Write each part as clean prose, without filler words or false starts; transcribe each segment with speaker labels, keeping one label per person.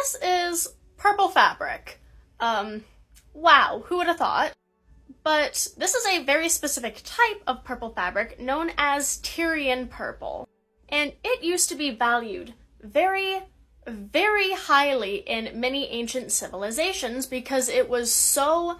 Speaker 1: this is purple fabric. Wow, who would have thought? But this is a very specific type of purple fabric known as Tyrian purple. And it used to be valued very, very highly in many ancient civilizations because it was so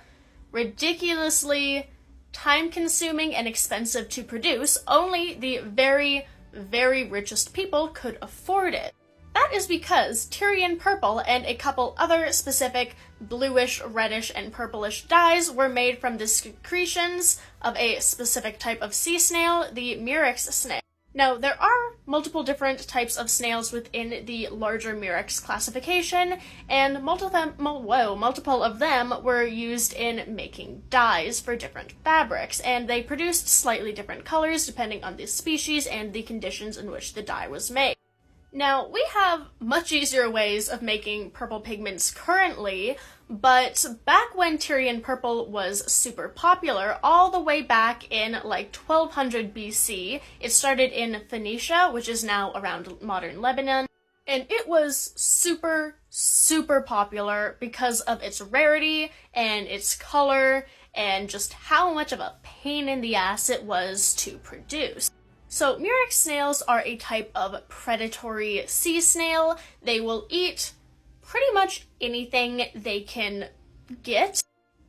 Speaker 1: ridiculously time-consuming and expensive to produce. Only the very, very richest people could afford it. That is because Tyrian purple and a couple other specific bluish, reddish, and purplish dyes were made from the secretions of a specific type of sea snail, the murex snail. Now, there are multiple different types of snails within the larger murex classification, and multiple of them were used in making dyes for different fabrics, and they produced slightly different colors depending on the species and the conditions in which the dye was made. Now, we have much easier ways of making purple pigments currently, but back when Tyrian purple was super popular, all the way back in like 1200 BC, it started in Phoenicia, which is now around modern Lebanon, and it was super, super popular because of its rarity and its color and just how much of a pain in the ass it was to produce. So murex snails are a type of predatory sea snail. They will eat pretty much anything they can get,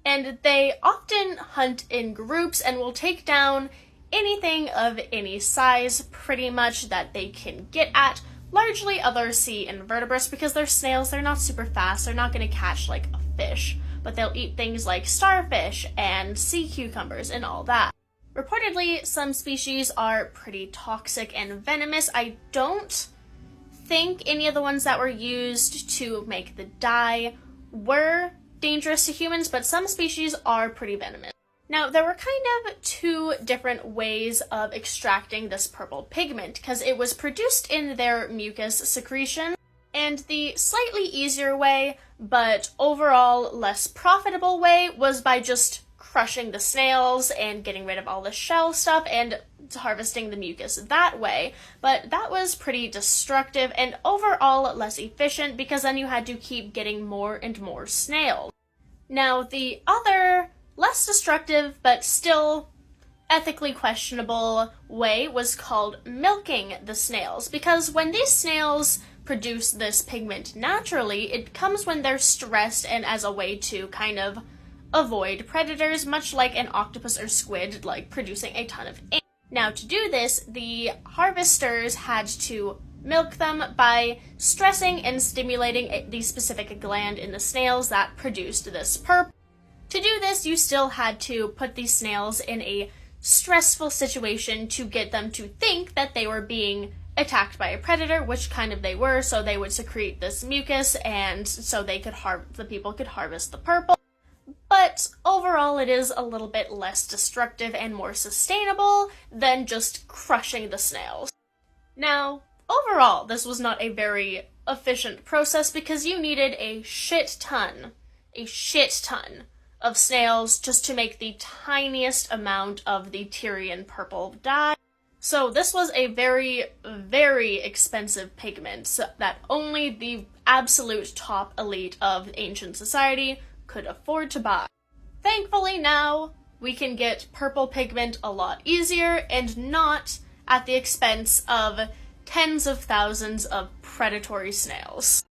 Speaker 1: and they often hunt in groups and will take down anything of any size pretty much that they can get at, largely other sea invertebrates because they're snails, they're not super fast, they're not going to catch like a fish, but they'll eat things like starfish and sea cucumbers and all that. Reportedly, some species are pretty toxic and venomous. I don't think any of the ones that were used to make the dye were dangerous to humans, but some species are pretty venomous. Now, there were kind of two different ways of extracting this purple pigment, because it was produced in their mucus secretion, and the slightly easier way, but overall less profitable way, was by just crushing the snails and getting rid of all the shell stuff and harvesting the mucus that way. But that was pretty destructive and overall less efficient because then you had to keep getting more and more snails. Now, the other, less destructive but still ethically questionable way was called milking the snails, because when these snails produce this pigment naturally, it comes when they're stressed and as a way to kind of avoid predators, much like an octopus or squid, like producing a ton of ink. Now, to do this, the harvesters had to milk them by stressing and stimulating the specific gland in the snails that produced this purple. To do this, you still had to put these snails in a stressful situation to get them to think that they were being attacked by a predator, which kind of they were, so they would secrete this mucus, and so they could the people could harvest the purple. But overall, it is a little bit less destructive and more sustainable than just crushing the snails. Now, overall, this was not a very efficient process because you needed a shit ton of snails just to make the tiniest amount of the Tyrian purple dye. So this was a very, very expensive pigment that only the absolute top elite of ancient society could afford to buy. Thankfully now, we can get purple pigment a lot easier and not at the expense of tens of thousands of predatory snails.